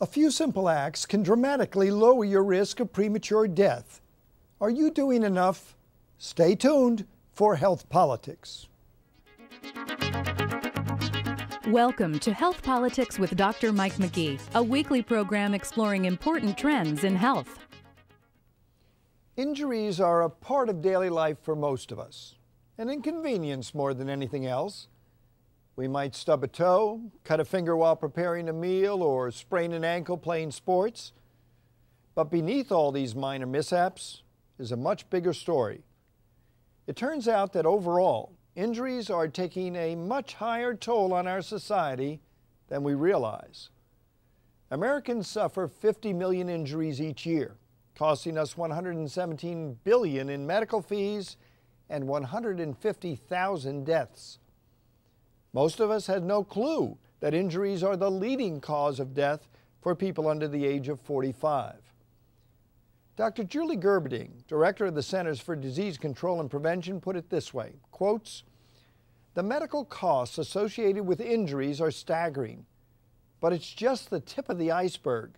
A few simple acts can dramatically lower your risk of premature death. Are you doing enough? Stay tuned for Health Politics. Welcome to Health Politics with Dr. Mike McGee, a weekly program exploring important trends in health. Injuries are a part of daily life for most of us, an inconvenience more than anything else. We might stub a toe, cut a finger while preparing a meal, or sprain an ankle playing sports. But beneath all these minor mishaps is a much bigger story. It turns out that overall, injuries are taking a much higher toll on our society than we realize. Americans suffer 50 million injuries each year, costing us $117 billion in medical fees and 150,000 deaths. Most of us had no clue that injuries are the leading cause of death for people under the age of 45. Dr. Julie Gerberding, director of the Centers for Disease Control and Prevention, put it this way, quotes, "The medical costs associated with injuries are staggering, but it's just the tip of the iceberg.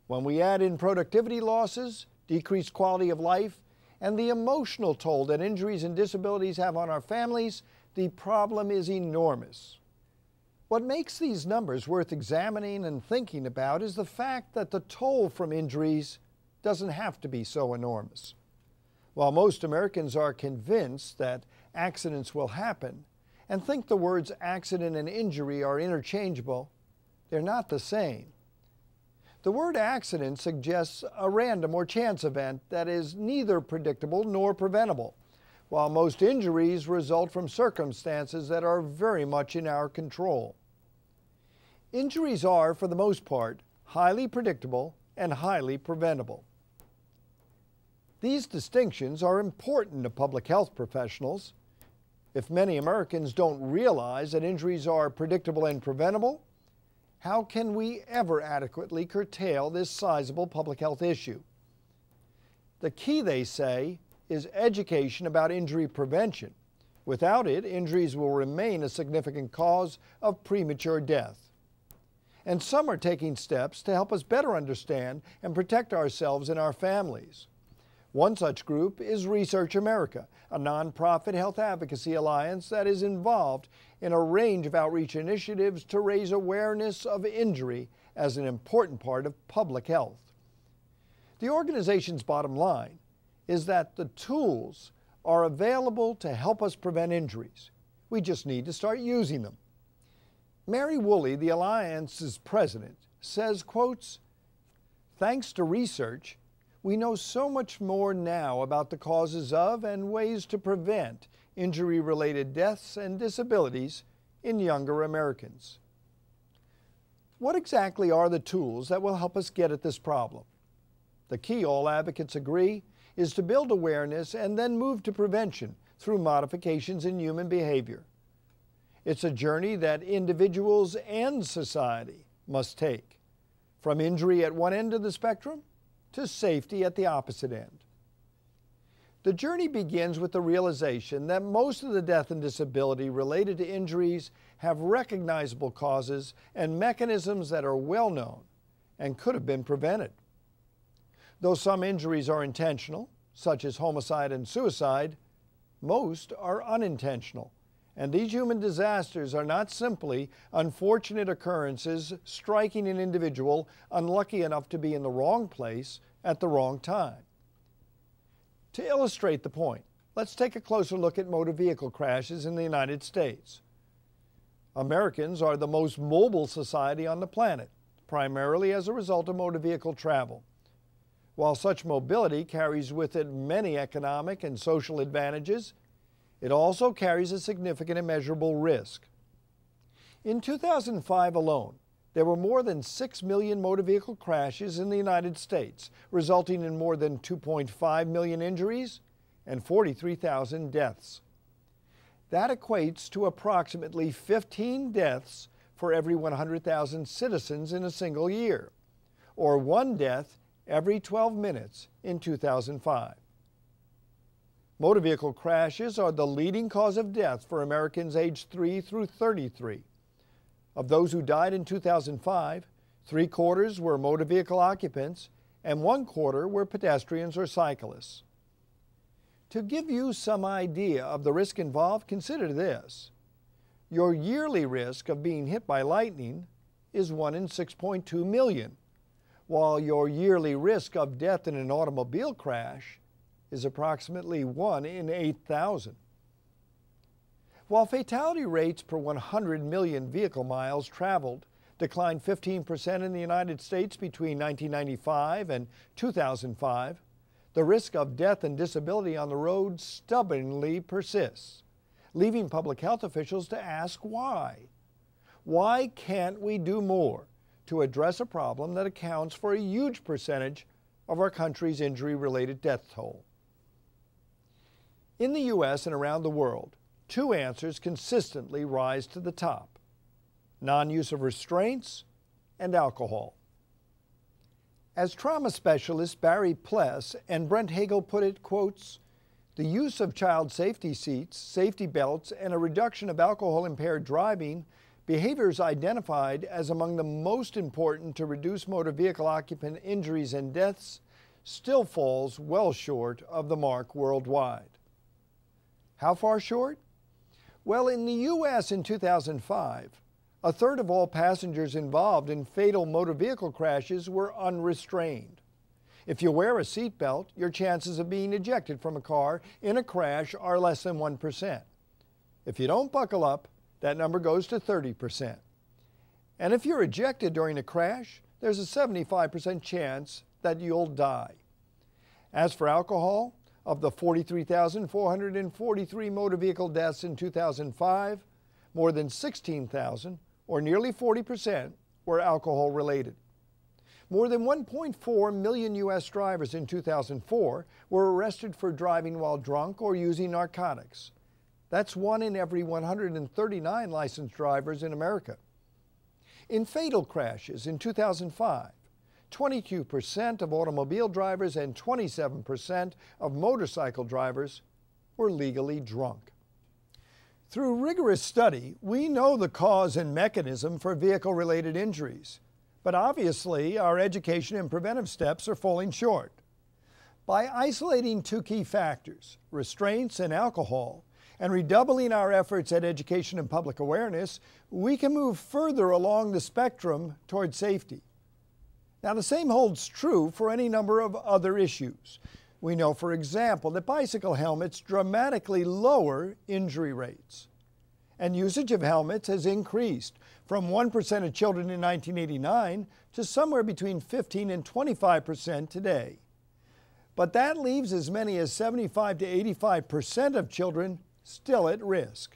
When we add in productivity losses, decreased quality of life, and the emotional toll that injuries and disabilities have on our families, the problem is enormous." What makes these numbers worth examining and thinking about is the fact that the toll from injuries doesn't have to be so enormous. While most Americans are convinced that accidents will happen and think the words accident and injury are interchangeable, they're not the same. The word accident suggests a random or chance event that is neither predictable nor preventable, while most injuries result from circumstances that are very much in our control. Injuries are, for the most part, highly predictable and highly preventable. These distinctions are important to public health professionals. If many Americans don't realize that injuries are predictable and preventable, how can we ever adequately curtail this sizable public health issue? The key, they say, is education about injury prevention. Without it, injuries will remain a significant cause of premature death. And some are taking steps to help us better understand and protect ourselves and our families. One such group is Research America, a nonprofit health advocacy alliance that is involved in a range of outreach initiatives to raise awareness of injury as an important part of public health. The organization's bottom line is that the tools are available to help us prevent injuries. We just need to start using them. Mary Woolley, the Alliance's president, says, quotes, "Thanks to research, we know so much more now about the causes of and ways to prevent injury-related deaths and disabilities in younger Americans." What exactly are the tools that will help us get at this problem? The key, all advocates agree, is to build awareness and then move to prevention through modifications in human behavior. It's a journey that individuals and society must take, from injury at one end of the spectrum to safety at the opposite end. The journey begins with the realization that most of the death and disability related to injuries have recognizable causes and mechanisms that are well known and could have been prevented. Though some injuries are intentional, such as homicide and suicide, most are unintentional, and these human disasters are not simply unfortunate occurrences striking an individual unlucky enough to be in the wrong place at the wrong time. To illustrate the point, let's take a closer look at motor vehicle crashes in the United States. Americans are the most mobile society on the planet, primarily as a result of motor vehicle travel. While such mobility carries with it many economic and social advantages, it also carries a significant and measurable risk. In 2005 alone, there were more than 6 million motor vehicle crashes in the United States, resulting in more than 2.5 million injuries and 43,000 deaths. That equates to approximately 15 deaths for every 100,000 citizens in a single year, or 1 death every 12 minutes in 2005. Motor vehicle crashes are the leading cause of death for Americans aged 3 through 33. Of those who died in 2005, 3/4 were motor vehicle occupants, and 1/4 were pedestrians or cyclists. To give you some idea of the risk involved, consider this. Your yearly risk of being hit by lightning is 1 in 6.2 million, while your yearly risk of death in an automobile crash is approximately 1 in 8,000. While fatality rates per 100 million vehicle miles traveled declined 15% in the United States between 1995 and 2005, the risk of death and disability on the road stubbornly persists, leaving public health officials to ask why. Why can't we do more to address a problem that accounts for a huge percentage of our country's injury-related death toll? In the U.S. and around the world, two answers consistently rise to the top: non-use of restraints and alcohol. As trauma specialists Barry Pless and Brent Hagel put it, quotes, "The use of child safety seats, safety belts, and a reduction of alcohol-impaired driving, behaviors identified as among the most important to reduce motor vehicle occupant injuries and deaths, still falls well short of the mark worldwide." How far short? Well, in the U.S. in 2005, 1/3 of all passengers involved in fatal motor vehicle crashes were unrestrained. If you wear a seatbelt, your chances of being ejected from a car in a crash are less than 1%. If you don't buckle up, that number goes to 30%. And if you're ejected during a crash, there's a 75% chance that you'll die. As for alcohol, of the 43,443 motor vehicle deaths in 2005, more than 16,000, or nearly 40%, were alcohol-related. More than 1.4 million U.S. drivers in 2004 were arrested for driving while drunk or using narcotics. That's 1 in every 139 licensed drivers in America. In fatal crashes in 2005, 22% of automobile drivers and 27% of motorcycle drivers were legally drunk. Through rigorous study, we know the cause and mechanism for vehicle-related injuries, but obviously our education and preventive steps are falling short. By isolating two key factors, restraints and alcohol, and redoubling our efforts at education and public awareness, we can move further along the spectrum toward safety. Now, the same holds true for any number of other issues. We know, for example, that bicycle helmets dramatically lower injury rates. And usage of helmets has increased from 1% of children in 1989 to somewhere between 15 and 25% today. But that leaves as many as 75 to 85% of children still at risk.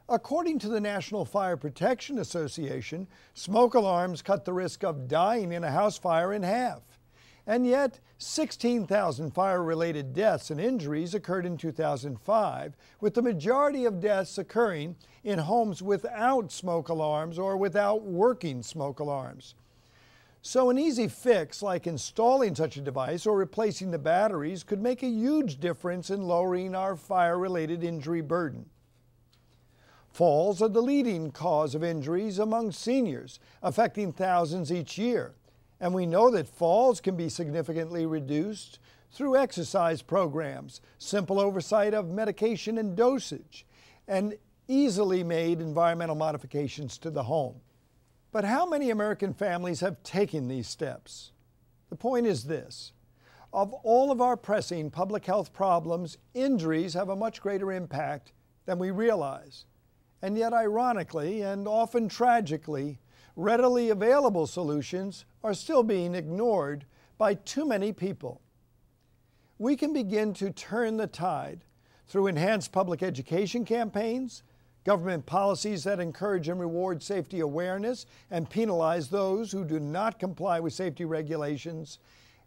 According to the National Fire Protection Association, smoke alarms cut the risk of dying in a house fire in half. And yet, 16,000 fire-related deaths and injuries occurred in 2005, with the majority of deaths occurring in homes without smoke alarms or without working smoke alarms. So an easy fix like installing such a device or replacing the batteries could make a huge difference in lowering our fire-related injury burden. Falls are the leading cause of injuries among seniors, affecting thousands each year. And we know that falls can be significantly reduced through exercise programs, simple oversight of medication and dosage, and easily made environmental modifications to the home. But how many American families have taken these steps? The point is this: of all of our pressing public health problems, injuries have a much greater impact than we realize. And yet, ironically, and often tragically, readily available solutions are still being ignored by too many people. We can begin to turn the tide through enhanced public education campaigns, government policies that encourage and reward safety awareness and penalize those who do not comply with safety regulations,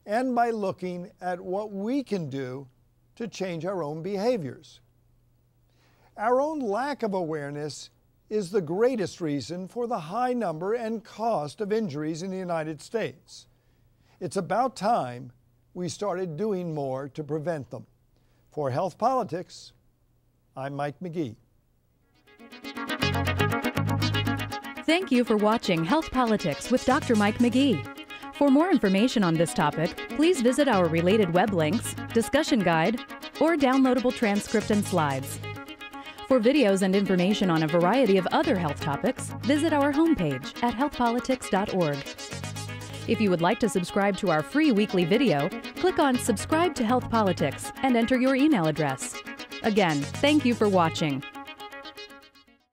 and by looking at what we can do to change our own behaviors. Our own lack of awareness is the greatest reason for the high number and cost of injuries in the United States. It's about time we started doing more to prevent them. For Health Politics, I'm Mike McGee. Thank you for watching Health Politics with Dr. Mike McGee. For more information on this topic, please visit our related web links, discussion guide, or downloadable transcript and slides. For videos and information on a variety of other health topics, visit our homepage at healthpolitics.org. If you would like to subscribe to our free weekly video, click on Subscribe to Health Politics and enter your email address. Again, thank you for watching.